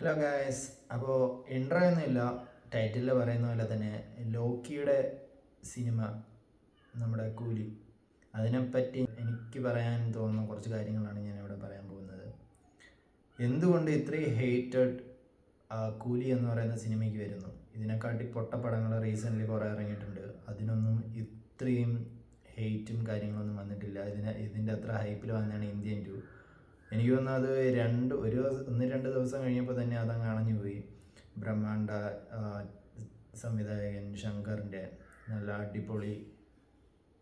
Hello guys. അപ്പോൾ intro ഒന്നുമില്ല, ടൈറ്റിലിൽ പറയുന്ന പോലെ തന്നെ ലോക്കിയുടെ സിനിമ, നമ്മുടെ കൂലി, അതിനെപ്പറ്റി എനിക്ക് പറയാൻ തോന്നുന്ന കുറച്ച് കാര്യങ്ങളാണ് ഞാനിവിടെ പറയാൻ പോകുന്നത്. എന്തുകൊണ്ട് ഇത്രയും ഹേറ്റഡ് കൂലി എന്ന് പറയുന്ന സിനിമയ്ക്ക് വരുന്നു? ഇതിനെക്കാട്ടി പൊട്ടപ്പടങ്ങൾ റീസെൻ്റ്ലി കുറേ ഇറങ്ങിയിട്ടുണ്ട്, അതിനൊന്നും ഇത്രയും ഹെയ്റ്റും കാര്യങ്ങളൊന്നും വന്നിട്ടില്ല. ഇതിൻ്റെ അത്ര ഹൈപ്പിൽ വന്നതാണ് ഇന്ത്യൻ ടു. എനിക്ക് തോന്നുന്നത് ഒന്ന് രണ്ട് ദിവസം കഴിഞ്ഞപ്പോൾ തന്നെ അതങ്ങ് അണഞ്ഞു പോയി. ബ്രഹ്മാണ്ഡ സംവിധായകൻ ശങ്കറിൻ്റെ നല്ല അടിപൊളി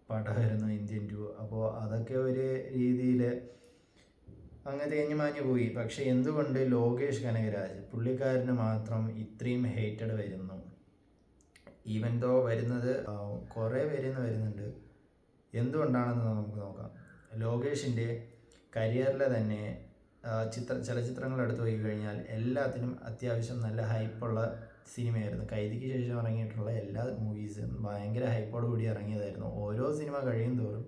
പടമായിരുന്നു ഇന്ത്യൻ ടു. അപ്പോൾ അതൊക്കെ ഒരു രീതിയിൽ അങ്ങ് തേഞ്ഞു മാഞ്ഞു പോയി. പക്ഷെ എന്തുകൊണ്ട് ലോകേഷ് കനകരാജ് പുള്ളിക്കാരന് മാത്രം ഇത്രയും ഹേറ്റഡ് വരുന്നു? ഈവൻ ദോ വരുന്നത് കുറേ പേരിന്ന് വരുന്നുണ്ട്. എന്തുകൊണ്ടാണെന്ന് നമുക്ക് നോക്കാം. ലോകേഷിൻ്റെ കരിയറിലെ തന്നെ ചലച്ചിത്രങ്ങൾ എടുത്തു പോയി കഴിഞ്ഞാൽ എല്ലാത്തിനും അത്യാവശ്യം നല്ല ഹൈപ്പുള്ള സിനിമയായിരുന്നു. കൈദിക്ക് ശേഷം ഇറങ്ങിയിട്ടുള്ള എല്ലാ മൂവീസും ഭയങ്കര ഹൈപ്പോട് കൂടി ഇറങ്ങിയതായിരുന്നു. ഓരോ സിനിമ കഴിയും തോറും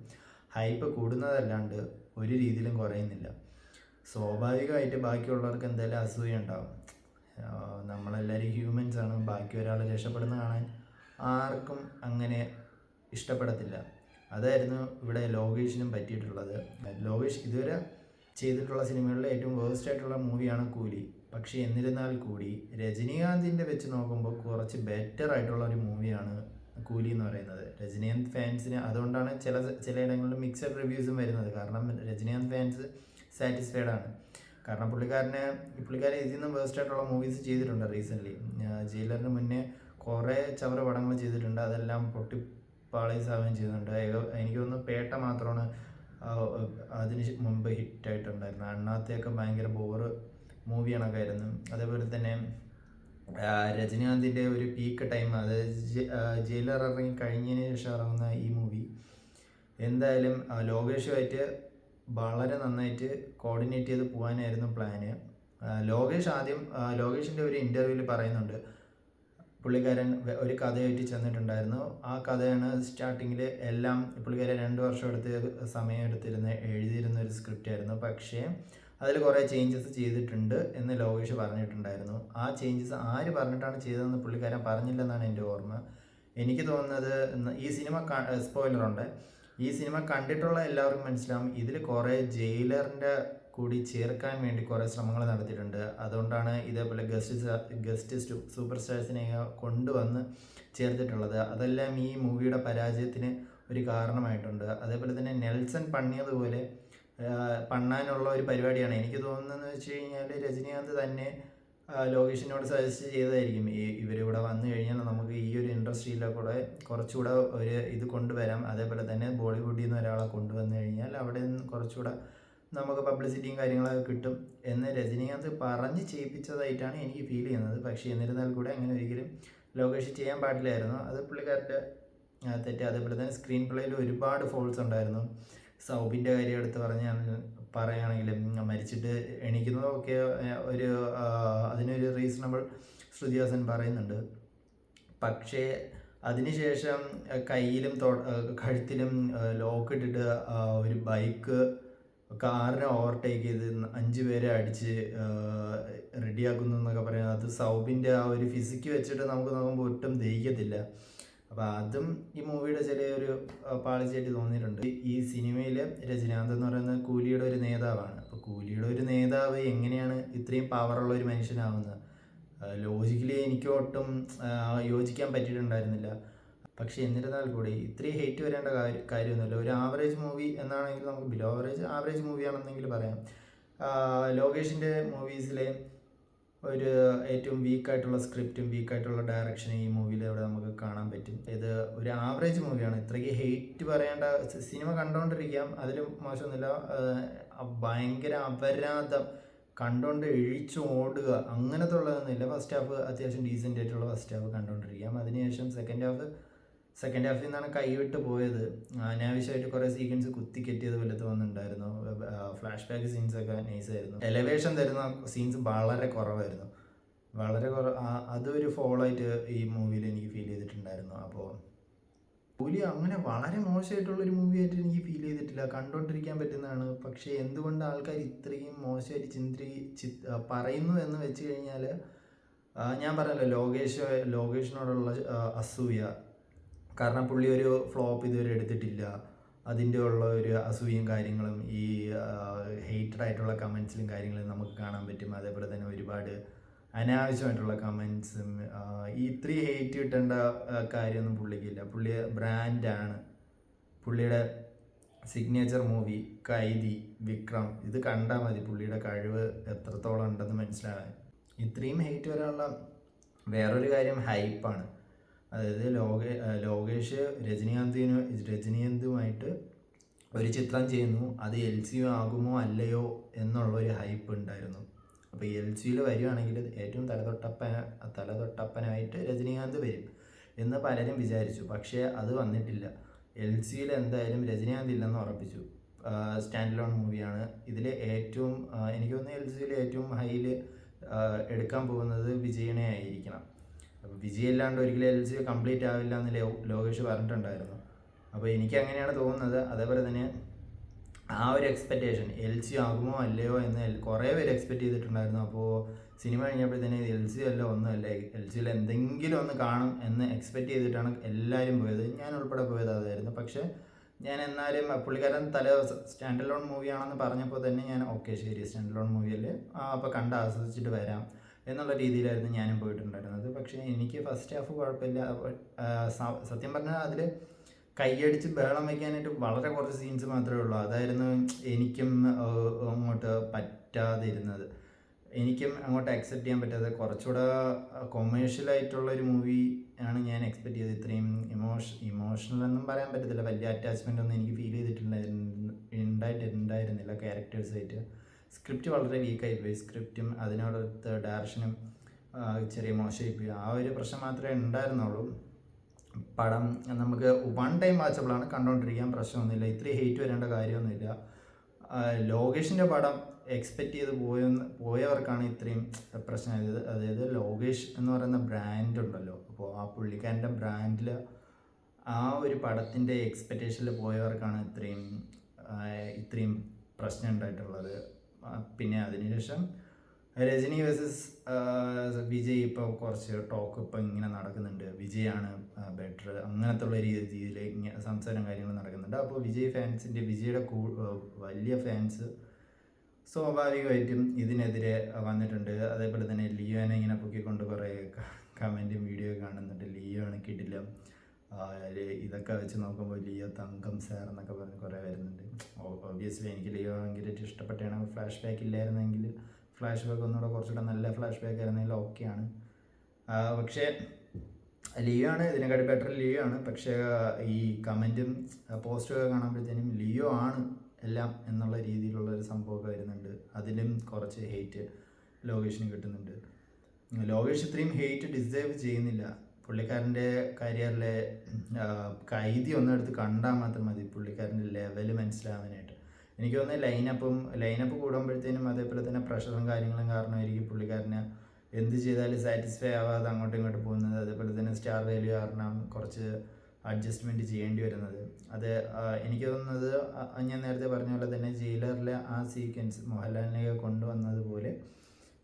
ഹൈപ്പ് കൂടുന്നതല്ലാണ്ട് ഒരു രീതിയിലും കുറയുന്നില്ല. സ്വാഭാവികമായിട്ട് ബാക്കിയുള്ളവർക്ക് എന്തായാലും അസൂയ ഉണ്ടാവും. നമ്മളെല്ലാവരും ഹ്യൂമൻസാണ്. ബാക്കി ഒരാൾ രക്ഷപ്പെടുന്ന കാണാൻ ആർക്കും അങ്ങനെ ഇഷ്ടപ്പെടത്തില്ല. അതായിരുന്നു ഇവിടെ ലോകേഷിനും പറ്റിയിട്ടുള്ളത്. ലോകേഷ് ഇതുവരെ ചെയ്തിട്ടുള്ള സിനിമകളിൽ ഏറ്റവും വേഴ്സ്റ്റ് ആയിട്ടുള്ള മൂവിയാണ് കൂലി. പക്ഷേ എന്നിരുന്നാൽ കൂടി രജനീകാന്തിൻ്റെ വെച്ച് നോക്കുമ്പോൾ കുറച്ച് ബെറ്റർ ആയിട്ടുള്ള ഒരു മൂവിയാണ് കൂലി എന്ന് പറയുന്നത്. രജനീകാന്ത് ഫാൻസിന് അതുകൊണ്ടാണ് ചിലയിടങ്ങളിൽ മിക്സഡ് റിവ്യൂസും വരുന്നത്. കാരണം രജനീകാന്ത് ഫാൻസ് സാറ്റിസ്ഫൈഡ് ആണ്. കാരണം പുള്ളിക്കാരൻ ഇതിൽ നിന്നും വേഴ്സ്റ്റ് ആയിട്ടുള്ള മൂവീസ് ചെയ്തിട്ടുണ്ട് റീസെൻ്റ്ലി. ജയിലറിന് മുന്നേ കുറേ ചവറ പടങ്ങൾ ചെയ്തിട്ടുണ്ട്, അതെല്ലാം പൊട്ടിപ്പാളീസാവുകയും ചെയ്യുന്നുണ്ട്. എനിക്ക് തോന്നുന്നു പേട്ട മാത്രമാണ് അതിന് മുമ്പ് ഹിറ്റായിട്ടുണ്ടായിരുന്നു. അണ്ണാത്തെയൊക്കെ ഭയങ്കര ബോറ് മൂവി കണക്കായിരുന്നു. അതേപോലെ തന്നെ രജനീകാന്തിൻ്റെ ഒരു പീക്ക് ടൈം, അതായത് ജയിലർ ഇറങ്ങി കഴിഞ്ഞതിന് ശേഷം ഇറങ്ങുന്ന ഈ മൂവി എന്തായാലും ലോകേഷുമായിട്ട് വളരെ നന്നായിട്ട് കോർഡിനേറ്റ് ചെയ്ത് പോകാനായിരുന്നു പ്ലാന്. ലോകേഷിൻ്റെ ഒരു ഇൻ്റർവ്യൂവിൽ പറയുന്നുണ്ട്, പുള്ളിക്കാരൻ ഒരു കഥയായിട്ട് ചെന്നിട്ടുണ്ടായിരുന്നു. ആ കഥയാണ് സ്റ്റാർട്ടിങ്ങിൽ എല്ലാം പുള്ളിക്കാരൻ 2 വർഷം സമയം എഴുതിയിരുന്ന ഒരു സ്ക്രിപ്റ്റ് ആയിരുന്നു. പക്ഷേ അതിൽ കുറേ ചേഞ്ചസ് ചെയ്തിട്ടുണ്ട് എന്ന് ലോകേഷ് പറഞ്ഞിട്ടുണ്ടായിരുന്നു. ആ ചേഞ്ചസ് ആര് പറഞ്ഞിട്ടാണ് ചെയ്തതെന്ന് പുള്ളിക്കാരൻ പറഞ്ഞില്ലെന്നാണ് എൻ്റെ ഓർമ്മ. എനിക്ക് തോന്നുന്നത്, ഈ സിനിമ സ്പോയിലറുണ്ട്, ഈ സിനിമ കണ്ടിട്ടുള്ള എല്ലാവർക്കും മനസ്സിലാവും, ഇതിൽ കുറേ ജയിലറിൻ്റെ കൂടി ചേർക്കാൻ വേണ്ടി കുറേ ശ്രമങ്ങൾ നടത്തിയിട്ടുണ്ട്. അതുകൊണ്ടാണ് ഇതേപോലെ ഗസ്റ്റ് സൂപ്പർ സ്റ്റാർസിനെ കൊണ്ടുവന്ന് ചേർത്തിട്ടുള്ളത്. അതെല്ലാം ഈ മൂവിയുടെ പരാജയത്തിന് ഒരു കാരണമായിട്ടുണ്ട്. അതേപോലെ തന്നെ നെൽസൺ പണിയതുപോലെ പണ്ണാനുള്ള ഒരു പരിപാടിയാണ് എനിക്ക് തോന്നുന്നതെന്ന് വെച്ച് കഴിഞ്ഞാൽ രജനീകാന്ത് തന്നെ ലോകേഷിനോട് സജസ്റ്റ് ചെയ്തതായിരിക്കും, ഇവരിവിടെ വന്നു കഴിഞ്ഞാൽ നമുക്ക് ഈ ഒരു ഇൻഡസ്ട്രിയിലെ കൂടെ കുറച്ചുകൂടെ ഒരു ഇത് കൊണ്ടുവരാം. അതേപോലെ തന്നെ ബോളിവുഡിൽ നിന്ന് ഒരാളെ കൊണ്ടുവന്നു കഴിഞ്ഞാൽ അവിടെ നിന്ന് കുറച്ചുകൂടെ നമുക്ക് പബ്ലിസിറ്റിയും കാര്യങ്ങളൊക്കെ കിട്ടും എന്ന് രജനീകാന്ത് പറഞ്ഞ് ചെയ്യിപ്പിച്ചതായിട്ടാണ് എനിക്ക് ഫീൽ ചെയ്യുന്നത്. പക്ഷേ എന്നിരുന്നാൽ കൂടെ അങ്ങനെ ഒരിക്കലും ലോകേഷ് ചെയ്യാൻ പാടില്ലായിരുന്നു. അത് പുള്ളിക്കാരുടെ തെറ്റ്. അതേപോലെ തന്നെ സ്ക്രീൻ പ്ലേയിൽ ഒരുപാട് ഫോൾസ് ഉണ്ടായിരുന്നു. സൗബിൻ്റെ കാര്യം എടുത്ത് പറയുകയാണെങ്കിലും മരിച്ചിട്ട് എണീക്കുന്നതൊക്കെ അതിനൊരു റീസണബിൾ ശ്രുതിഹാസൻ പറയുന്നുണ്ട്. പക്ഷേ അതിനുശേഷം കയ്യിലും കഴുത്തിലും ലോക്ക് ഇട്ടിട്ട് ഒരു കാറിനെ ഓവർടേക്ക് ചെയ്ത് 5 പേരെ അടിച്ച് റെഡിയാക്കുന്നു എന്നൊക്കെ പറയുന്നത്, അത് സൗബിൻ്റെ ആ ഒരു ഫിസിക്ക് വെച്ചിട്ട് നമുക്ക് നോക്കുമ്പോൾ ഒട്ടും ദഹിക്കത്തില്ല. അപ്പോൾ അതും ഈ മൂവിയുടെ ചെറിയൊരു പാളിച്ചായിട്ട് തോന്നിയിട്ടുണ്ട്. ഈ സിനിമയിൽ രജനീകാന്ത് എന്ന് പറയുന്നത് കൂലിയുടെ ഒരു നേതാവാണ്. അപ്പോൾ കൂലിയുടെ ഒരു നേതാവ് എങ്ങനെയാണ് ഇത്രയും പവറുള്ള ഒരു മനുഷ്യനാവുന്നത്? ലോജിക്കലി എനിക്ക് ഒട്ടും യോജിക്കാൻ പറ്റിയിട്ടുണ്ടായിരുന്നില്ല. പക്ഷേ എന്നിരുന്നാൽ കൂടി ഇത്രയും ഹേറ്റ് വരേണ്ട കാര്യമൊന്നുമില്ല. ഒരു ആവറേജ് മൂവി എന്നാണെങ്കിൽ നമുക്ക് ബിലോ ആവറേജ് മൂവിയാണെന്നെങ്കിൽ പറയാം. ലോകേഷിൻ്റെ മൂവീസിലെ ഒരു ഏറ്റവും വീക്കായിട്ടുള്ള സ്ക്രിപ്റ്റും വീക്കായിട്ടുള്ള ഡയറക്ഷനും ഈ മൂവിയിൽ അവിടെ നമുക്ക് കാണാൻ പറ്റും. ഇത് ഒരു ആവറേജ് മൂവിയാണ്. ഇത്രയ്ക്ക് ഹേറ്റ് പറയേണ്ട, സിനിമ കണ്ടുകൊണ്ടിരിക്കാം, അതിലും മോശമൊന്നുമില്ല. ഭയങ്കര അപരാധം കണ്ടുകൊണ്ട് എഴിച്ചു ഓടുക അങ്ങനത്തെ ഉള്ളതൊന്നുമില്ല. ഫസ്റ്റ് ഹാഫ് അത്യാവശ്യം ഡീസൻ്റ് ആയിട്ടുള്ള ഫസ്റ്റ് ഹാഫ് കണ്ടുകൊണ്ടിരിക്കാം. അതിനുശേഷം സെക്കൻഡ് ഹാഫിൽ നിന്നാണ് കൈവിട്ട് പോയത്. അനാവശ്യമായിട്ട് കുറേ സീക്വൻസ് കുത്തിക്കെറ്റിയത് പോലെ തോന്നുന്നുണ്ടായിരുന്നു. ഫ്ലാഷ് ബാക്ക് സീൻസൊക്കെ നൈസായിരുന്നു. എലവേഷൻ തരുന്ന സീൻസ് വളരെ കുറവായിരുന്നു. അതൊരു ഫോളായിട്ട് ഈ മൂവിയിൽ എനിക്ക് ഫീൽ ചെയ്തിട്ടുണ്ടായിരുന്നു. അപ്പോൾ കൂലി അങ്ങനെ വളരെ മോശമായിട്ടുള്ളൊരു മൂവിയായിട്ട് എനിക്ക് ഫീൽ ചെയ്തിട്ടില്ല, കണ്ടുകൊണ്ടിരിക്കാൻ പറ്റുന്നതാണ്. പക്ഷേ എന്തുകൊണ്ട് ആൾക്കാർ ഇത്രയും മോശമായിട്ട് പറയുന്നു എന്ന് വെച്ച് കഴിഞ്ഞാൽ, ഞാൻ പറഞ്ഞല്ലോ ലോകേഷിനോടുള്ള അസൂയ. കാരണം പുള്ളി ഒരു ഫ്ലോപ്പ് ഇതുവരെ എടുത്തിട്ടില്ല, അതിൻ്റെ ഉള്ള ഒരു അസൂയയും കാര്യങ്ങളും ഈ ഹെയ്റ്റഡ് ആയിട്ടുള്ള കമൻസിലും കാര്യങ്ങളും നമുക്ക് കാണാൻ പറ്റും. അതേപോലെ തന്നെ ഒരുപാട് അനാവശ്യമായിട്ടുള്ള കമൻസും, ഈ ഇത്രയും ഹെയ്റ്റ് കിട്ടേണ്ട കാര്യമൊന്നും പുള്ളിക്കില്ല. പുള്ളി ബ്രാൻഡാണ്. പുള്ളിയുടെ സിഗ്നേച്ചർ മൂവി കൈദി, വിക്രം, ഇത് കണ്ടാൽ മതി പുള്ളിയുടെ കഴിവ് എത്രത്തോളം ഉണ്ടെന്ന് മനസ്സിലാകാൻ. ഇത്രയും ഹെയ്റ്റ് വരാനുള്ള വേറൊരു കാര്യം ഹൈപ്പാണ്. അതായത് ലോകേഷ് രജനീകാന്തുമായിട്ട് ഒരു ചിത്രം ചെയ്യുന്നു, അത് LCU ആകുമോ അല്ലയോ എന്നുള്ളൊരു ഹൈപ്പ് ഉണ്ടായിരുന്നു. അപ്പോൾ LCUയിൽ വരികയാണെങ്കിൽ ഏറ്റവും തലതൊട്ടപ്പനായിട്ട് രജനീകാന്ത് വരും എന്ന് പലരും വിചാരിച്ചു. പക്ഷേ അത് വന്നിട്ടില്ല. LCUയിൽ എന്തായാലും രജനീകാന്ത് ഇല്ലെന്ന് ഉറപ്പിച്ചു. സ്റ്റാൻഡ് ലോൺ മൂവിയാണ്. ഇതിൽ ഏറ്റവും എനിക്ക് തോന്നുന്നു LCUയിൽ ഏറ്റവും ഹൈയിൽ എടുക്കാൻ പോകുന്നത് വിജയനെ ആയിരിക്കണം. അപ്പോൾ വിജയ് ഇല്ലാണ്ട് ഒരിക്കലും LCU കംപ്ലീറ്റ് ആവില്ല എന്ന് ലോകേഷ് പറഞ്ഞിട്ടുണ്ടായിരുന്നു. അപ്പോൾ എനിക്ക് അങ്ങനെയാണ് തോന്നുന്നത്. അതേപോലെ തന്നെ ആ ഒരു എക്സ്പെക്റ്റേഷൻ LCU ആകുമോ അല്ലയോ എന്ന് കുറേ പേര് എക്സ്പെക്റ്റ് ചെയ്തിട്ടുണ്ടായിരുന്നു. അപ്പോൾ സിനിമ കഴിഞ്ഞപ്പോഴത്തേന് LCU അല്ല ഒന്നുമല്ല, LCUയിൽ എന്തെങ്കിലും ഒന്ന് കാണും എന്ന് എക്സ്പെക്റ്റ് ചെയ്തിട്ടാണ് എല്ലാവരും പോയത്, ഞാൻ ഉൾപ്പെടെ പോയത് അതായിരുന്നു. പക്ഷേ ഞാൻ എന്നാലും പുള്ളിക്കാരൻ സ്റ്റാൻഡ് ലോൺ മൂവിയാണെന്ന് പറഞ്ഞപ്പോൾ തന്നെ ഞാൻ ഓക്കെ ശരി സ്റ്റാൻഡ് ലോൺ മൂവിയല്ലേ, അപ്പോൾ കണ്ട് ആസ്വദിച്ചിട്ട് വരാം എന്നുള്ള രീതിയിലായിരുന്നു ഞാനും പോയിട്ടുണ്ടായിരുന്നത്. പക്ഷേ എനിക്ക് ഫസ്റ്റ് ഹാഫ് കുഴപ്പമില്ല. സത്യം പറഞ്ഞാൽ അതിൽ കൈയടിച്ച് ബഹളം വയ്ക്കാനായിട്ട് വളരെ കുറച്ച് സീൻസ് മാത്രമേ ഉള്ളൂ. അതായിരുന്നു എനിക്കും അങ്ങോട്ട് പറ്റാതിരുന്നത്. എനിക്കും അങ്ങോട്ട് അക്സെപ്റ്റ് ചെയ്യാൻ പറ്റാതെ കുറച്ചുകൂടെ കൊമേഴ്ഷ്യലായിട്ടുള്ളൊരു മൂവി ആണ് ഞാൻ എക്സ്പെക്റ്റ് ചെയ്തത്. ഇത്രയും ഇമോഷണൽ ഒന്നും പറയാൻ പറ്റത്തില്ല, വലിയ അറ്റാച്ച്മെൻ്റ് ഒന്നും എനിക്ക് ഫീൽ ഉണ്ടായിരുന്നില്ല ക്യാരക്ടേഴ്സായിട്ട്. സ്ക്രിപ്റ്റ് വളരെ വീക്കായിപ്പോയി. സ്ക്രിപ്റ്റും അതിനോടൊത്ത് ഡയറക്ഷനും ചെറിയ മോശമായിപ്പോയി. ആ ഒരു പ്രശ്നം മാത്രമേ ഉണ്ടായിരുന്നുള്ളൂ. പടം നമുക്ക് വൺ ടൈം വാച്ചബിളാണ്, കണ്ടുകൊണ്ടിരിക്കാൻ പ്രശ്നമൊന്നുമില്ല. ഇത്രയും ഹെയ്റ്റ് വരേണ്ട കാര്യമൊന്നുമില്ല. ലോകേഷിൻ്റെ പടം എക്സ്പെക്റ്റ് ചെയ്ത് പോയവർക്കാണ് ഇത്രയും പ്രശ്നമായത്. അതായത് ലോകേഷ് എന്ന് പറയുന്ന ബ്രാൻഡ് ഉണ്ടല്ലോ, അപ്പോൾ ആ പുള്ളിക്കാരൻ്റെ ബ്രാൻഡിൽ ആ ഒരു പടത്തിൻ്റെ എക്സ്പെക്റ്റേഷനിൽ പോയവർക്കാണ് ഇത്രയും പ്രശ്നം ഉണ്ടായിട്ടുള്ളത്. പിന്നെ അതിനുശേഷം രജനി വേഴ്സസ് വിജയ് ഇപ്പോൾ കുറച്ച് ടോക്ക് ഇപ്പോൾ ഇങ്ങനെ നടക്കുന്നുണ്ട്. വിജയാണ് ബെറ്റർ അങ്ങനത്തെ ഉള്ള രീതിയിൽ ഇങ്ങനെ സംസാരം കാര്യങ്ങൾ നടക്കുന്നുണ്ട്. അപ്പോൾ വിജയുടെ വലിയ ഫാൻസ് സ്വാഭാവികമായിട്ടും ഇതിനെതിരെ വന്നിട്ടുണ്ട്. അതേപോലെ തന്നെ ലിയോനെ ഇങ്ങനെ പൊക്കിക്കൊണ്ട് കുറേ കമൻറ്റും വീഡിയോ കാണുന്നുണ്ട്. ലിയോ ആണ് കിടില്ല, ഇതൊക്കെ വെച്ച് നോക്കുമ്പോൾ ലിയോ തങ്കം സാർ എന്നൊക്കെ പറഞ്ഞ് കുറേ വരുന്നുണ്ട്. ഒബ്വിയസ്ലി എനിക്ക് ലിയോ ഭയങ്കരമായിട്ട് ഇഷ്ടപ്പെട്ടാണ്. ഫ്ലാഷ് ബാക്ക് ഇല്ലായിരുന്നെങ്കിൽ, ഫ്ലാഷ് ബാക്ക് ഒന്നുകൂടെ കുറച്ചുകൂടെ നല്ല ഫ്ലാഷ് ബാക്ക് ആയിരുന്നെങ്കിൽ ഓക്കെയാണ്. പക്ഷേ ലിയോ ആണ് ഇതിനെക്കാട്ടി ബെറ്റർ, ലിയോ ആണ്. പക്ഷേ ഈ കമൻറ്റും പോസ്റ്റൊക്കെ കാണുമ്പോഴത്തേനും ലിയോ ആണ് എല്ലാം എന്നുള്ള രീതിയിലുള്ളൊരു സംഭവമൊക്കെ വരുന്നുണ്ട്. അതിലും കുറച്ച് ഹെയ്റ്റ് ലോകേഷിന് കിട്ടുന്നുണ്ട്. ലോകേഷ് ഇത്രയും ഹെയ്റ്റ് ഡിസേർവ് ചെയ്യുന്നില്ല. പുള്ളിക്കാരൻ്റെ കരിയറിലെ കൈദി ഒന്നെടുത്ത് കണ്ടാൽ മാത്രം മതി പുള്ളിക്കാരൻ്റെ ലെവൽ മനസ്സിലാവാനായിട്ട്. എനിക്ക് തോന്നുന്നത് ലൈനപ്പ് കൂടുമ്പോഴത്തേനും അതേപോലെ തന്നെ പ്രഷറും കാര്യങ്ങളും കാരണമായിരിക്കും പുള്ളിക്കാരന് എന്ത് ചെയ്താലും സാറ്റിസ്ഫൈ ആവാതെ അങ്ങോട്ടും ഇങ്ങോട്ട് പോകുന്നത്. അതേപോലെ തന്നെ സ്റ്റാർ വാല്യൂ കാരണം കുറച്ച് അഡ്ജസ്റ്റ്മെൻറ്റ് ചെയ്യേണ്ടി വരുന്നത്. അത് എനിക്ക് തോന്നുന്നത് ഞാൻ നേരത്തെ പറഞ്ഞ പോലെ തന്നെ ജയിലറിലെ ആ സീക്വൻസ് മോഹൻലാലിനെ കൊണ്ടുവന്നതുപോലെ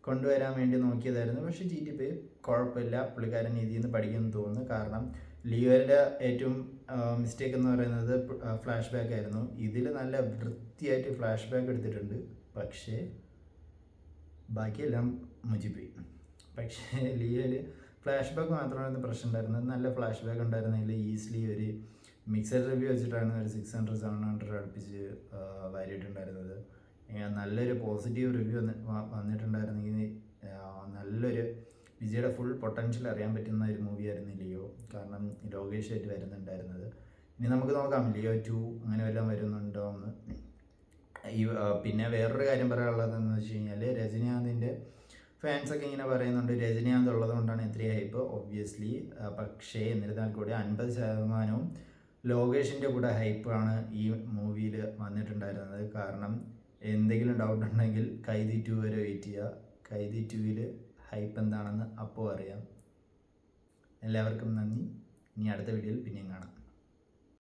കൊണ്ടുവരാൻ വേണ്ടി നോക്കിയതായിരുന്നു. പക്ഷേ GTP കുഴപ്പമില്ല, പുള്ളിക്കാരൻ ഇതിൽ നിന്ന് പഠിക്കുമെന്ന് തോന്നുന്നു. കാരണം ലിയോയുടെ ഏറ്റവും മിസ്റ്റേക്ക് എന്ന് പറയുന്നത് ഫ്ലാഷ് ബാക്ക് ആയിരുന്നു. ഇതിൽ നല്ല വൃത്തിയായിട്ട് ഫ്ലാഷ് ബാക്ക് എടുത്തിട്ടുണ്ട്, പക്ഷേ ബാക്കിയെല്ലാം മുജിപ്പോയി. പക്ഷേ ലിയോയിൽ ഫ്ലാഷ് ബാക്ക് മാത്രമായിരുന്നു പ്രശ്നം ഉണ്ടായിരുന്നത്. നല്ല ഫ്ലാഷ് ബാക്ക് ഉണ്ടായിരുന്നെങ്കിൽ ഈസിലി ഒരു മിക്സഡ് റിവ്യൂ വെച്ചിട്ടാണ് ഒരു 600-700 അടുപ്പിച്ച് വാരിയിട്ടുണ്ടായിരുന്നത്. നല്ലൊരു പോസിറ്റീവ് റിവ്യൂ വന്നിട്ടുണ്ടായിരുന്നെങ്കിൽ നല്ലൊരു വിജയുടെ ഫുൾ പൊട്ടൻഷ്യൽ അറിയാൻ പറ്റുന്ന ഒരു മൂവിയായിരുന്നു ലിയോ. കാരണം ലോകേഷായിട്ട് വരുന്നുണ്ടായിരുന്നത്. ഇനി നമുക്ക് നോക്കാം ലിയോ 2 അങ്ങനെ വല്ലതും വരുന്നുണ്ടോ എന്ന്. പിന്നെ വേറൊരു കാര്യം പറയാനുള്ളതെന്ന് വെച്ച് കഴിഞ്ഞാൽ രജനീകാന്തിൻ്റെ ഫാൻസൊക്കെ ഇങ്ങനെ പറയുന്നുണ്ട് രജനീകാന്ത് ഉള്ളത് കൊണ്ടാണ് ഇത്രയും ഹൈപ്പ്. ഒബ്വിയസ്ലി. പക്ഷേ എന്നിരുന്നാൽ കൂടി 50% ലോകേഷിൻ്റെ കൂടെ ഹൈപ്പാണ് ഈ മൂവിയിൽ വന്നിട്ടുണ്ടായിരുന്നത്. കാരണം എന്തെങ്കിലും ഡൗട്ട് ഉണ്ടെങ്കിൽ കൈദി 2 വരെ വെയിറ്റ് ചെയ്യുക. കൈദി 2-ൽ ഹൈപ്പ് എന്താണെന്ന് അപ്പോൾ അറിയാം. എല്ലാവർക്കും നന്ദി. ഇനി അടുത്ത വീഡിയോയിൽ പിന്നെയും കാണാം.